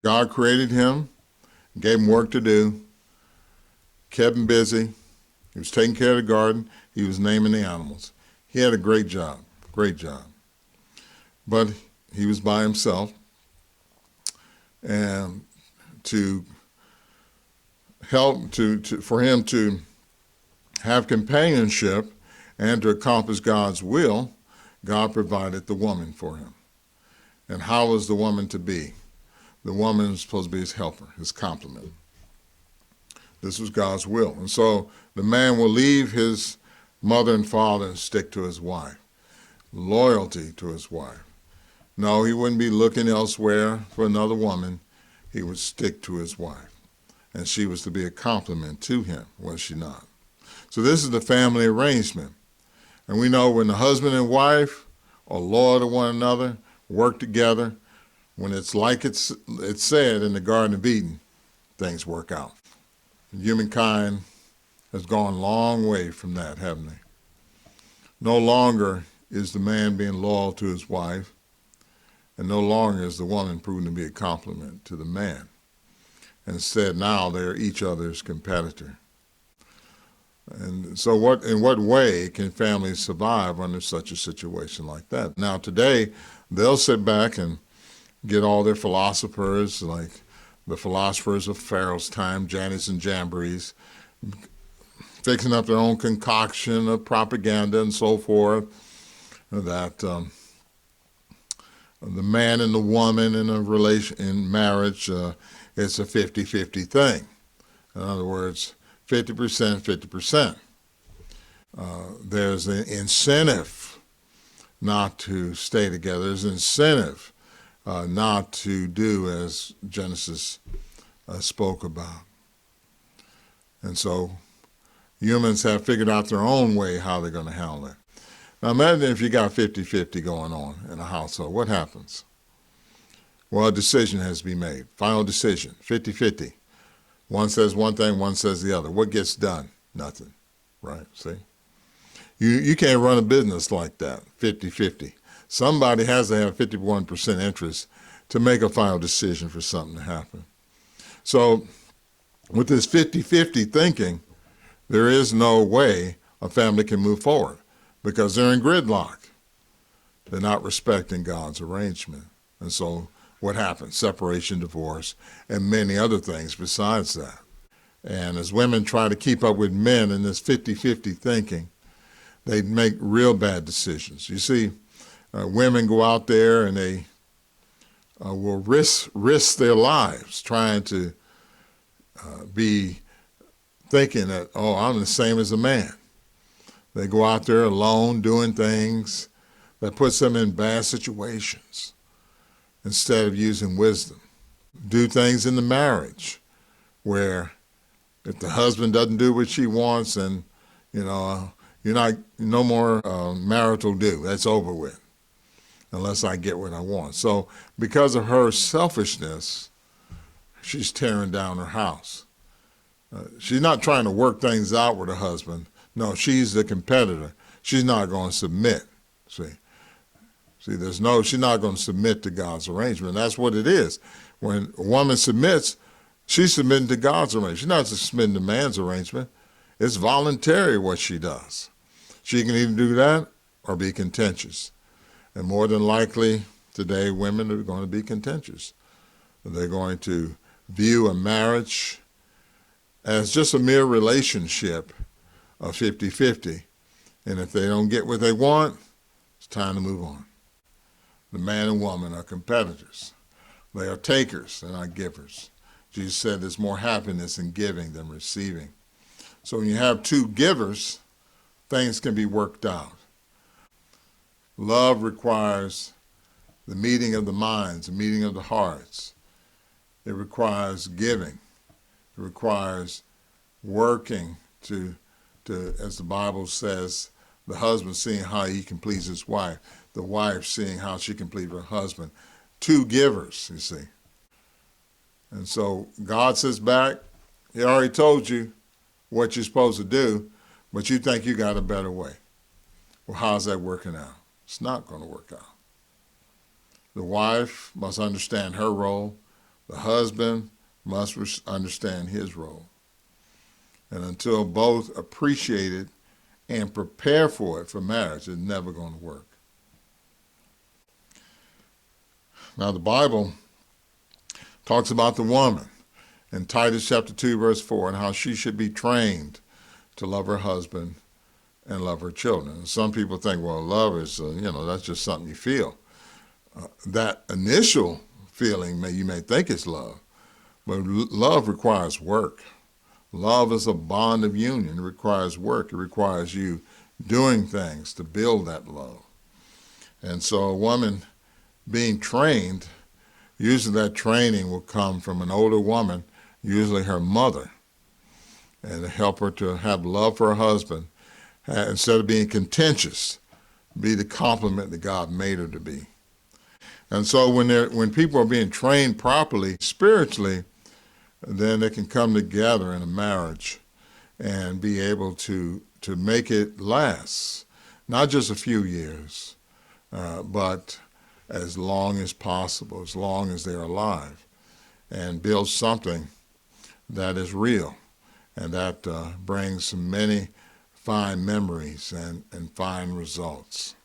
God created him, gave him work to do, kept him busy. He was taking care of the garden. He was naming the animals. He had a great job, great job. But he was by himself, and to help for him to have companionship and to accomplish God's will, God provided the woman for him. And how was the woman to be? The woman is supposed to be his helper, his complement. This was God's will. And so the man will leave his mother and father and stick to his wife. Loyalty to his wife. No, he wouldn't be looking elsewhere for another woman. He would stick to his wife. And she was to be a complement to him, was she not? So this is the family arrangement. And we know when the husband and wife are loyal to one another, work together, when it's like it's said in the Garden of Eden, things work out. Humankind has gone a long way from that, haven't they? No longer is the man being loyal to his wife, and no longer is the woman proven to be a complement to the man. Instead, now they're each other's competitor. And so in what way can families survive under such a situation like that? Now today, they'll sit back and get all their philosophers, like the philosophers of Pharaoh's time, Jannes and Jambres, fixing up their own concoction of propaganda and so forth, that the man and the woman in a relation, in marriage, it's a 50-50 thing. In other words, 50%, 50%. There's an incentive not to stay together. There's an incentive not to do as Genesis spoke about. And so humans have figured out their own way how they're going to handle it. Now imagine if you got 50-50 going on in a household. What happens? Well, a decision has to be made. Final decision, 50-50. One says one thing, one says the other. What gets done? Nothing, right? See? You can't run a business like that, 50-50. Somebody has to have 51% interest to make a final decision for something to happen. So with this 50-50 thinking, there is no way a family can move forward because they're in gridlock. They're not respecting God's arrangement. And so what happens? Separation, divorce, and many other things besides that. And as women try to keep up with men in this 50-50 thinking, they make real bad decisions. You see, women go out there and they will risk their lives trying to be thinking that, oh, I'm the same as a man. They go out there alone doing things that puts them in bad situations instead of using wisdom. Do things in the marriage where if the husband doesn't do what she wants, and you're not no more marital due. That's over with, unless I get what I want. So because of her selfishness, she's tearing down her house. She's not trying to work things out with her husband. No, she's the competitor. She's not going to submit. See, she's not going to submit to God's arrangement. That's what it is. When a woman submits, she's submitting to God's arrangement. She's not submitting to man's arrangement. It's voluntary what she does. She can either do that or be contentious. And more than likely, today, women are going to be contentious. They're going to view a marriage as just a mere relationship of 50-50. And if they don't get what they want, it's time to move on. The man and woman are competitors. They are takers, they're not givers. Jesus said there's more happiness in giving than receiving. So when you have two givers, things can be worked out. Love requires the meeting of the minds, the meeting of the hearts. It requires giving. It requires working to, as the Bible says, the husband seeing how he can please his wife, the wife seeing how she can please her husband. Two givers, you see. And so God sits back. He already told you what you're supposed to do, but you think you got a better way. Well, how's that working out? It's not going to work out. The wife must understand her role, The husband must understand his role. And until both appreciate it and prepare for it for marriage, it's never going to work. Now, the Bible talks about the woman in Titus chapter 2, verse 4, and how she should be trained to love her husband and love her children. And some people think, well, love is, that's just something you feel. That initial feeling, you may think it's love, but love requires work. Love is a bond of union. It requires work. It requires you doing things to build that love. And so a woman being trained, usually that training will come from an older woman, usually her mother, and to help her to have love for her husband. Instead of being contentious, be the complement that God made her to be. And so when people are being trained properly spiritually, then they can come together in a marriage and be able to make it last, not just a few years, but as long as possible, as long as they're alive, and build something that is real and that brings many fine memories and fine results.